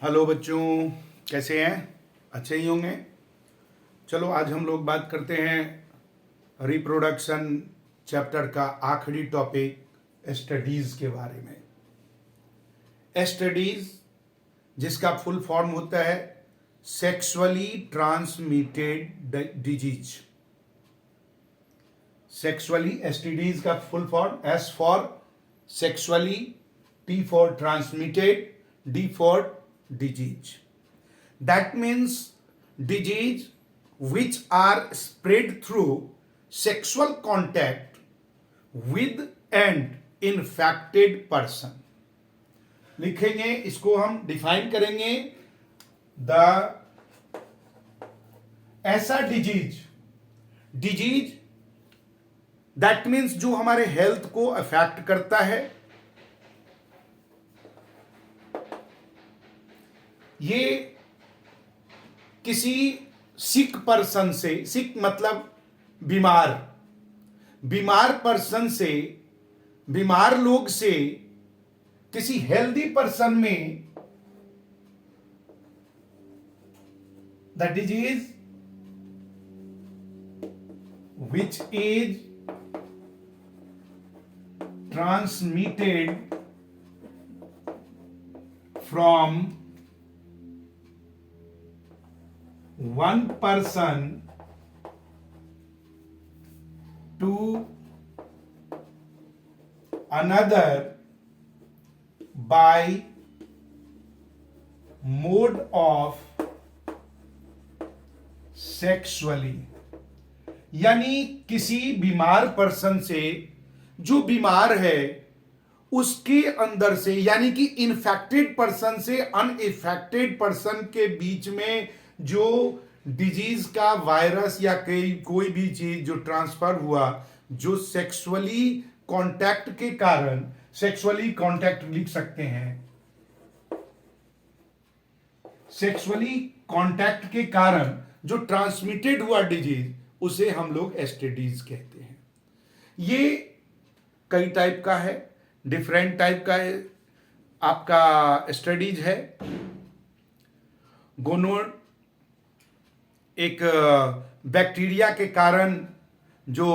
Hello बच्चों, कैसे हैं? अच्छे ही होंगे। चलो आज हम लोग बात करते हैं रिप्रोडक्शन चैप्टर का आखिरी टॉपिक स्टडीज के बारे में। स्टडीज जिसका फुल फॉर्म होता है sexually transmitted disease. Sexually STDs का full form S for sexually, T for transmitted, D for disease. That means disease which are spread through sexual contact with an infected person. लिखेंगे, इसको हम define करेंगे। ऐसा disease that means जो हमारे health को affect करता है, ये किसी सिक पर्सन से, सिक मतलब बीमार पर्सन से, बीमार लोग से किसी हेल्दी पर्सन में the disease which is transmitted from one person to another by mode of sexually, यानी किसी बीमार पर्सन से, जो बीमार है उसके अंदर से, यानी कि इन्फेक्टेड पर्सन से अनइफेक्टेड पर्सन के बीच में जो डिजीज का वायरस या कोई भी चीज जो ट्रांसफर हुआ, जो सेक्सुअली कांटेक्ट के कारण, सेक्सुअली कांटेक्ट लिख सकते हैं, सेक्सुअली कांटेक्ट के कारण जो ट्रांसमिटेड हुआ डिजीज, उसे हम लोग एसटीडीज कहते हैं। ये कई टाइप का है, डिफरेंट टाइप का है। आपका स्टडीज है गोनोड, एक बैक्टीरिया के कारण जो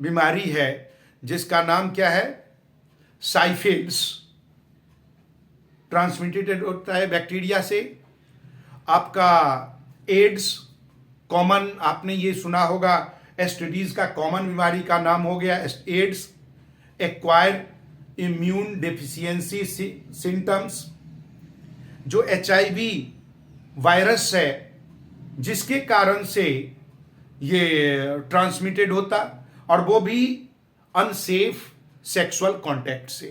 बीमारी है जिसका नाम क्या है, साइफिल्स, ट्रांसमिटेड होता है बैक्टीरिया से। आपका एड्स, कॉमन आपने ये सुना होगा, एसटीडीज का कॉमन बीमारी का नाम हो गया AIDS. Acquired immune deficiency symptoms, जो एचआईवी वायरस है जिसके कारण से ये ट्रांसमिटेड होता, और वो भी अनसेफ सेक्सुअल कांटेक्ट से।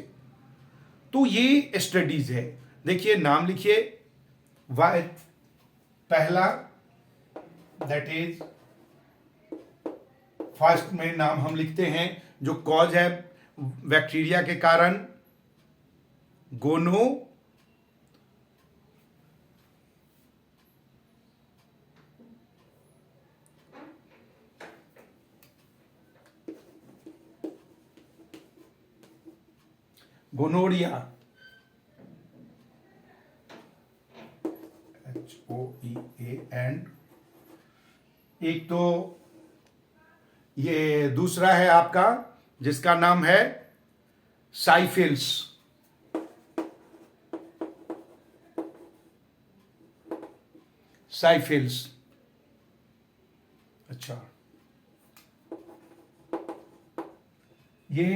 तो ये स्टडीज है। देखिए, नाम लिखिए। पहला दैट इज, फर्स्ट में नाम हम लिखते हैं जो कॉज है बैक्टीरिया के कारण, गोनो, गोनोरिया, HOEA, एंड एक तो ये दूसरा है आपका जिसका नाम है साइफिल्स। साइफिल्स, अच्छा, ये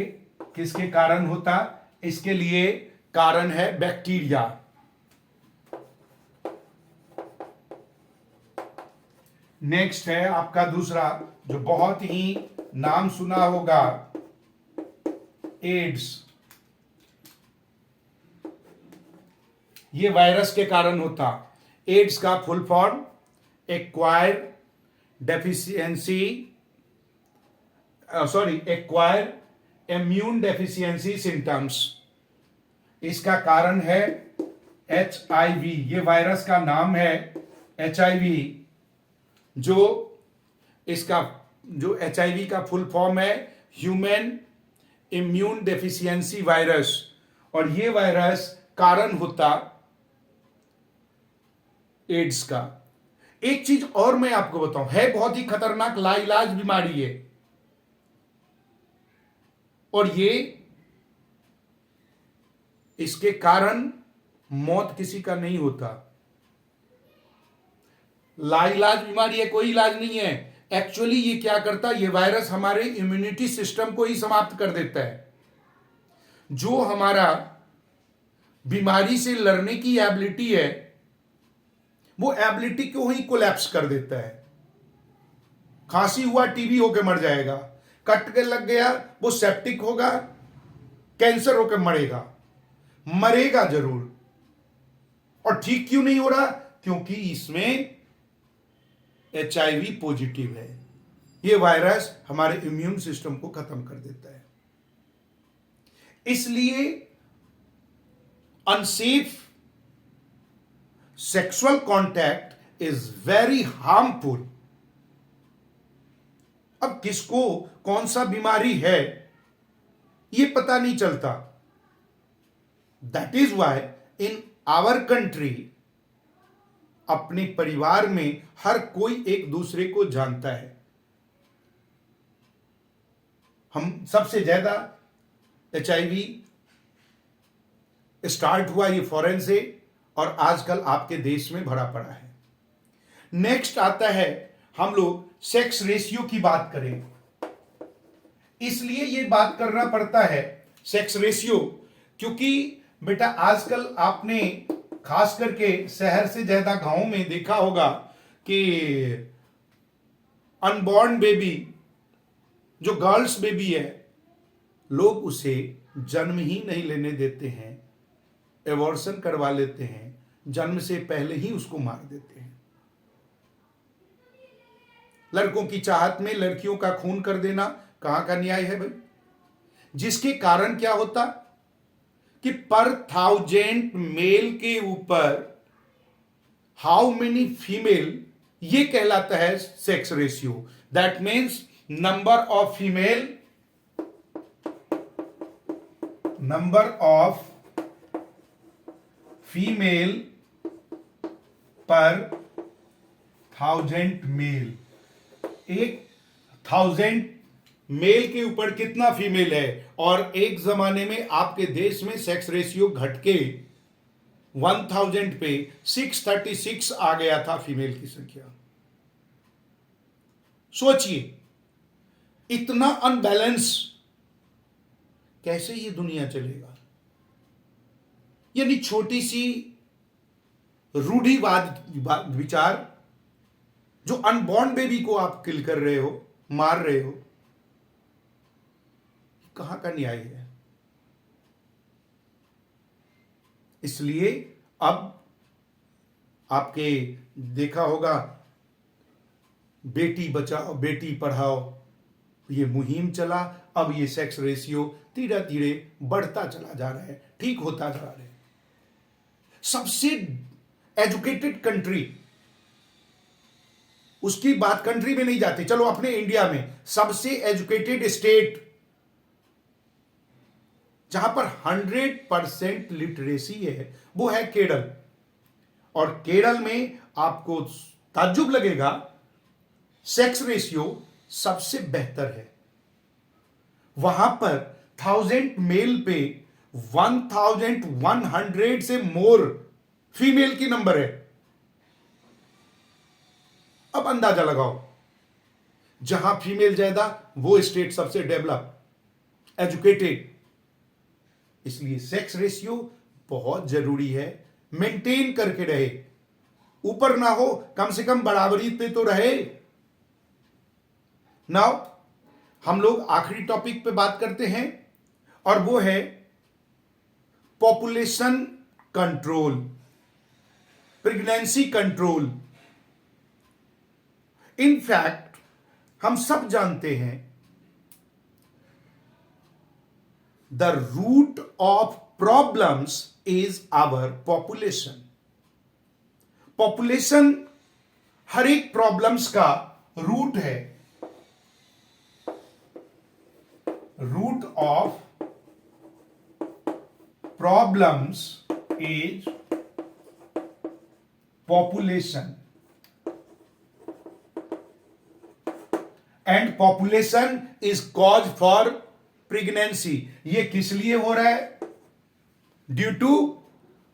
किसके कारण होता? इसके लिए कारण है बैक्टीरिया। नेक्स्ट है आपका दूसरा, जो बहुत ही नाम सुना होगा, एड्स। ये वायरस के कारण होता। एड्स का full form acquired deficiency, acquired immune deficiency symptoms. इसका कारण है एचआईवी, ये वायरस का नाम है एचआईवी, जो इसका जो एचआईवी का फुल फॉर्म है ह्यूमन इम्यून डेफिशिएंसी वायरस। और ये वायरस कारण होता एड्स का। एक चीज और मैं आपको बताऊं, है बहुत ही खतरनाक, लाइलाज बीमारी है, और ये इसके कारण मौत किसी का नहीं होता। लाइलाज बीमारी है, कोई इलाज नहीं है। एक्चुअली ये क्या करता है, ये वायरस हमारे इम्यूनिटी सिस्टम को ही समाप्त कर देता है। जो हमारा बीमारी से लड़ने की एबिलिटी है, वो एबिलिटी को ही कोलैप्स कर देता है। खांसी हुआ टीबी होकर मर जाएगा, कट के लग गया वो सेप्टिक होगा, कैंसर होकर मरेगा, मरेगा जरूर। और ठीक क्यों नहीं हो रहा? क्योंकि इसमें HIV पॉजिटिव है। ये वायरस हमारे इम्यून सिस्टम को खत्म कर देता है। इसलिए unsafe sexual contact is very harmful. अब किसको कौन सा बीमारी है ये पता नहीं चलता। That is why in our country, अपने परिवार में हर कोई एक दूसरे को जानता है। हम सबसे ज्यादा HIV स्टार्ट हुआ ये फॉरेन से, और आजकल आपके देश में भरा पड़ा है। नेक्स्ट आता है, हम लोग सेक्स रेशियो की बात करें। इसलिए ये बात करना पड़ता है सेक्स रेशियो, क्योंकि बेटा आजकल आपने खास करके शहर से ज्यादा गांव में देखा होगा कि अनबॉर्न बेबी, जो गर्ल्स बेबी है, लोग उसे जन्म ही नहीं लेने देते हैं, एबॉर्शन करवा लेते हैं, जन्म से पहले ही उसको मार देते हैं। लड़कों की चाहत में लड़कियों का खून कर देना कहां का न्याय है भाई? जिसके कारण क्या होता कि पर 1000 मेल के ऊपर हाउ मेनी फीमेल, ये कहलाता है sex ratio. That means number of female पर 1000 मेल। 1000 मेल के ऊपर कितना फीमेल है? और एक जमाने में आपके देश में सेक्स रेशियो घट के 1000 पे 636 आ गया था फीमेल की संख्या। सोचिए, इतना अनबैलेंस कैसे ये दुनिया चलेगा? यानी छोटी सी रूढ़िवाद विचार, जो अनबॉर्न बेबी को आप किल कर रहे हो, मार रहे हो, कहां का न्याय है? इसलिए अब आपके देखा होगा बेटी बचाओ बेटी पढ़ाओ, ये मुहिम चला। अब ये सेक्स रेशियो धीरे धीरे बढ़ता चला जा रहा है, ठीक होता जा रहा है। सबसे एजुकेटेड कंट्री, उसकी बात कंट्री में नहीं जाती, चलो अपने इंडिया में सबसे एजुकेटेड स्टेट जहां पर 100% लिटरेसी है, वो है केरल। और केरल में आपको ताज्जुब लगेगा, सेक्स रेशियो सबसे बेहतर है। वहां पर 1000 मेल पे 1100 से मोर फीमेल की नंबर है। अब अंदाजा लगाओ, जहां फीमेल ज्यादा वो स्टेट सबसे डेवलप, एजुकेटेड। इसलिए सेक्स रेशियो बहुत जरूरी है, मेंटेन करके रहे। ऊपर ना हो, कम से कम बराबरी पे तो रहे। नाउ हम लोग आखिरी टॉपिक पे बात करते हैं, और वो है population control, pregnancy control. In fact हम सब जानते हैं, the root of problems is our population. Population हर एक प्रॉब्लम्स का रूट है। Root of problems is population, and population is cause for pregnancy. ये किस लिए हो रहा है? Due to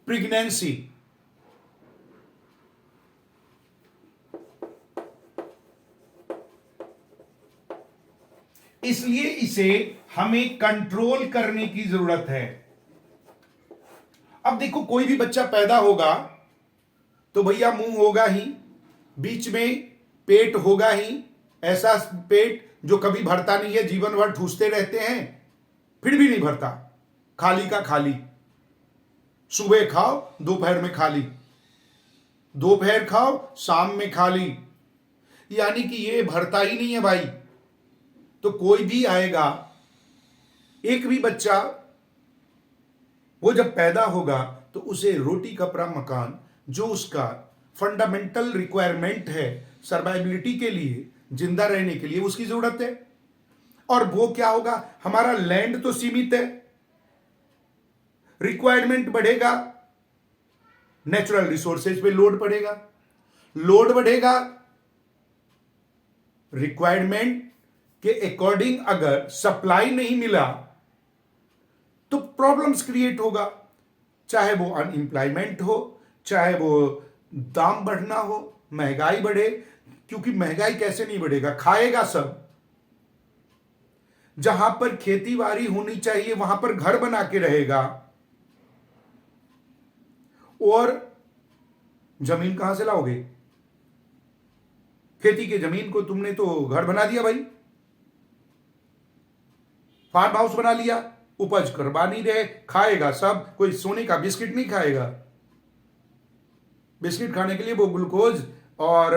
pregnancy. इसलिए इसे हमें कंट्रोल करने की जरूरत है। अब देखो, कोई भी बच्चा पैदा होगा तो भैया मुंह होगा ही, बीच में पेट होगा ही, ऐसा पेट जो कभी भरता नहीं है, जीवन भर ठूसते रहते हैं फिर भी नहीं भरता, खाली का खाली। सुबह खाओ दोपहर में खाली, दोपहर खाओ शाम में खाली, यानी कि ये भरता ही नहीं है भाई। तो कोई भी आएगा, एक भी बच्चा वो जब पैदा होगा तो उसे रोटी कपड़ा मकान, जो उसका फंडामेंटल रिक्वायरमेंट है सर्वाइबिलिटी के लिए, जिंदा रहने के लिए, उसकी जरूरत है। और वो क्या होगा? हमारा लैंड तो सीमित है, रिक्वायरमेंट बढ़ेगा, नेचुरल रिसोर्सेज पे लोड पड़ेगा, लोड बढ़ेगा, रिक्वायरमेंट के अकॉर्डिंग अगर सप्लाई नहीं मिला तो प्रॉब्लम्स क्रिएट होगा, चाहे वो अनएम्प्लॉयमेंट हो, चाहे वो दाम बढ़ना हो, महंगाई बढ़े। क्योंकि महंगाई कैसे नहीं बढ़ेगा? खाएगा सब। जहां पर खेती बाड़ी होनी चाहिए वहां पर घर बना के रहेगा, और जमीन कहां से लाओगे? खेती की जमीन को तुमने तो घर बना दिया भाई, फार्म हाउस बना लिया, उपज करवा नहीं रहे, खाएगा सब। कोई सोने का बिस्किट नहीं खाएगा, बिस्किट खाने के लिए वो ग्लूकोज और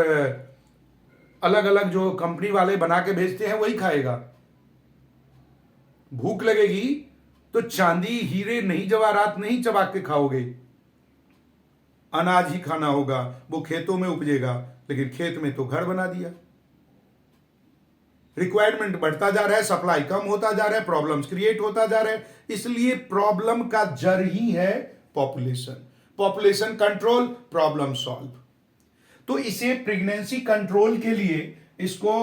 अलग अलग जो कंपनी वाले बना के भेजते हैं वही खाएगा। भूख लगेगी तो चांदी हीरे नहीं, जवाहरात नहीं चबा के खाओगे, अनाज ही खाना होगा। वो खेतों में उपजेगा, लेकिन खेत में तो घर बना दिया। रिक्वायरमेंट बढ़ता जा रहा है, सप्लाई कम होता जा रहा है, प्रॉब्लम्स क्रिएट होता जा रहा है। इसलिए प्रॉब्लम का जड़ ही है population. Population control, problem solve. तो इसे प्रेगनेंसी कंट्रोल के लिए, इसको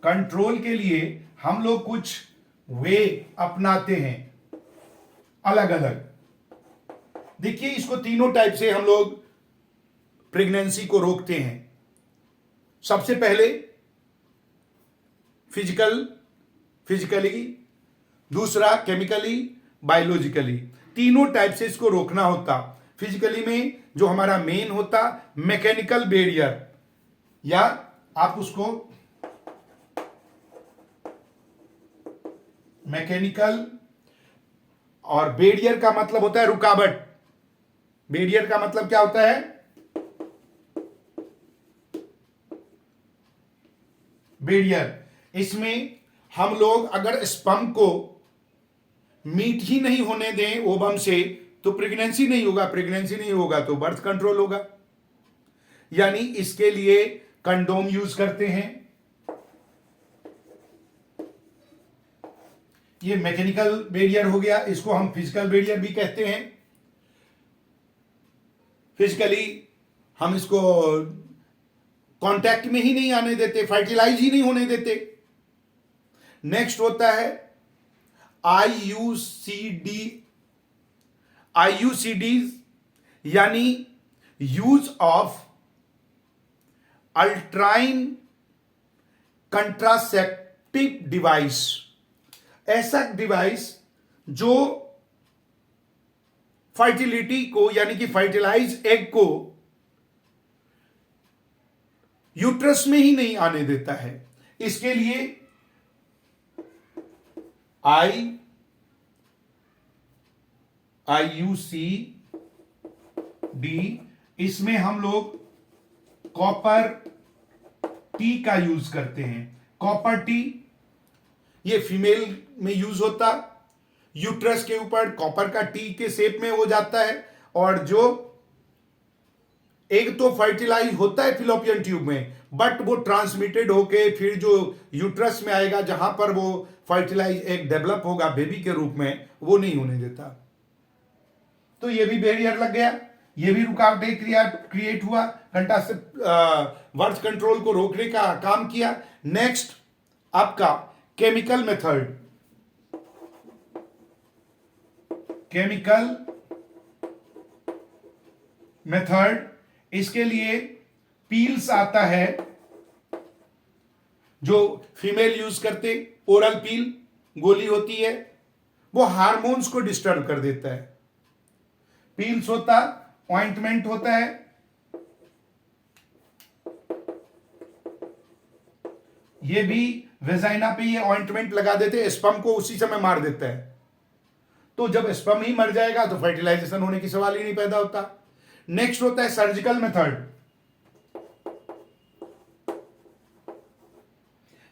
कंट्रोल के लिए हम लोग कुछ वे अपनाते हैं अलग अलग। देखिए, इसको तीनों टाइप से हम लोग प्रेगनेंसी को रोकते हैं। सबसे पहले फिजिकली, दूसरा केमिकली, बायोलॉजिकली। तीनों टाइप से इसको रोकना होता। फिजिकली में जो हमारा मेन होता मैकेनिकल बैरियर, या आप उसको मैकेनिकल, और बैरियर का मतलब होता है रुकावट। बैरियर का मतलब क्या होता है? बैरियर, इसमें हम लोग अगर स्पर्म को मीट ही नहीं होने दें ओवम से तो प्रेगनेंसी नहीं होगा, प्रेगनेंसी नहीं होगा तो बर्थ कंट्रोल होगा। यानी इसके लिए कंडोम यूज करते हैं। ये मैकेनिकल बैरियर हो गया, इसको हम फिजिकल बैरियर भी कहते हैं। फिजिकली हम इसको कांटेक्ट में ही नहीं आने देते, फर्टिलाइज ही नहीं होने देते। नेक्स्ट होता है आईयूसीडी, यानी यूज ऑफ अल्ट्राइन कंट्रासेप्टिव डिवाइस। ऐसा डिवाइस जो फर्टिलिटी को, यानी कि फर्टिलाइज एग को यूट्रस में ही नहीं आने देता है। इसके लिए आईयूसीडी, इसमें हम लोग कॉपर टी का यूज करते हैं। कॉपर टी ये फीमेल में यूज होता, यूट्रस के ऊपर कॉपर का टी के शेप में हो जाता है, और जो एग तो फर्टिलाइज होता है फिलोपियन ट्यूब में, बट वो ट्रांसमिटेड होके फिर जो यूट्रस में आएगा, जहां पर वो फर्टिलाइज एग डेवलप होगा बेबी के रूप में, वो नहीं होने देता। तो ये भी बैरियर लग गया। ये भी रुकावटें क्रिएट हुआ, कंट्रासेप्ट बर्थ कंट्रोल को रोकने का काम किया। नेक्स्ट आपका केमिकल मेथड, केमिकल मेथड, इसके लिए पील्स आता है जो फीमेल यूज करते, ओरल पील गोली होती है, वो हार्मोन्स को डिस्टर्ब कर देता है। पील्स होता, ऑइंटमेंट होता है, ये भी वेजाइना पे ये ऑइंटमेंट लगा देते, स्पर्म को उसी समय मार देता है। तो जब स्पर्म ही मर जाएगा तो फर्टिलाइजेशन होने की सवाल ही नहीं पैदा होता। नेक्स्ट होता है सर्जिकल मेथड।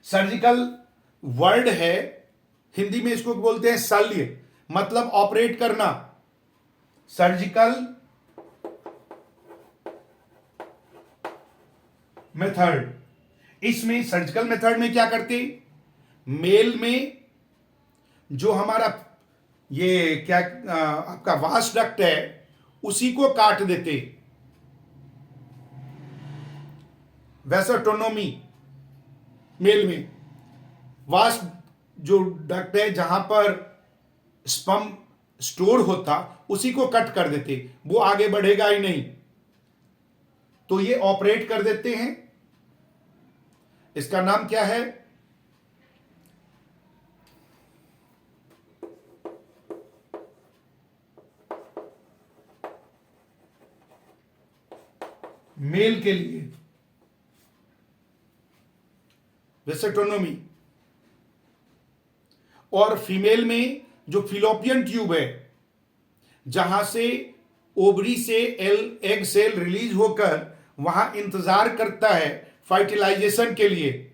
सर्जिकल वर्ड है, हिंदी में इसको बोलते हैं शल्य, मतलब ऑपरेट करना। सर्जिकल मेथड, इसमें सर्जिकल मेथड में क्या करते, मेल में जो हमारा ये क्या आपका वास डक्ट है उसी को काट देते, वैसेटोनोमी। मेल में वास जो डक्ट है जहां पर स्पर्म स्टोर होता उसी को कट कर देते, वो आगे बढ़ेगा ही नहीं, तो ये ऑपरेट कर देते हैं। इसका नाम क्या है, मेल के लिए वेसेटोनोमी, और फीमेल में जो फिलोपियन ट्यूब है जहां से ओवरी से एग सेल रिलीज होकर वहां इंतजार करता है फर्टिलाइजेशन के लिए,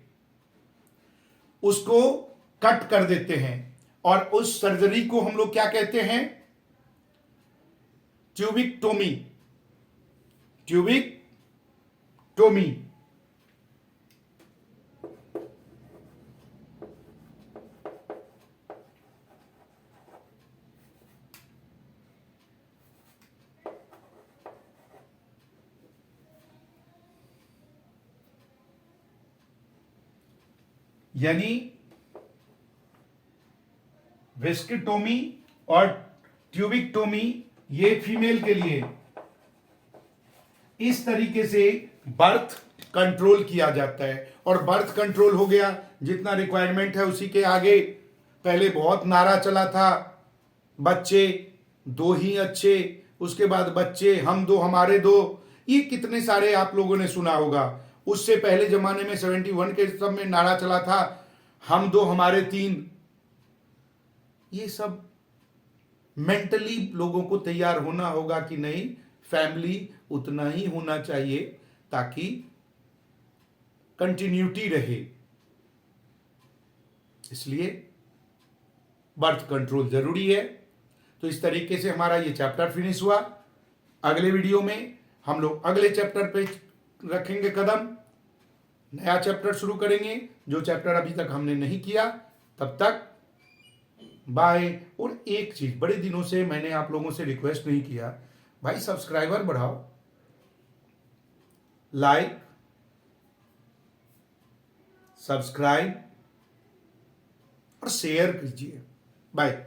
उसको कट कर देते हैं। और उस सर्जरी को हम लोग क्या कहते हैं, ट्यूबिकटोमी, ट्यूबिकटोमी। यानी वेस्किटोमी और ट्यूबिकटोमी ये फीमेल के लिए, इस तरीके से बर्थ कंट्रोल किया जाता है। और बर्थ कंट्रोल हो गया, जितना रिक्वायरमेंट है उसी के आगे। पहले बहुत नारा चला था, बच्चे दो ही अच्छे, उसके बाद बच्चे हम दो हमारे दो, ये कितने सारे आप लोगों ने सुना होगा। उससे पहले जमाने में 71 के सब में नारा चला था, हम दो हमारे तीन। ये सब मेंटली लोगों को तैयार होना होगा कि नहीं, फैमिली उतना ही होना चाहिए ताकि कंटिन्यूटी रहे। इसलिए बर्थ कंट्रोल जरूरी है। तो इस तरीके से हमारा ये चैप्टर फिनिश हुआ। अगले वीडियो में हम लोग अगले चैप्टर पे रखेंगे कदम, नया चैप्टर शुरू करेंगे जो चैप्टर अभी तक हमने नहीं किया। तब तक बाय। और एक चीज, बड़े दिनों से मैंने आप लोगों से रिक्वेस्ट नहीं किया, भाई सब्सक्राइबर बढ़ाओ, लाइक, सब्सक्राइब और शेयर कीजिए। बाय।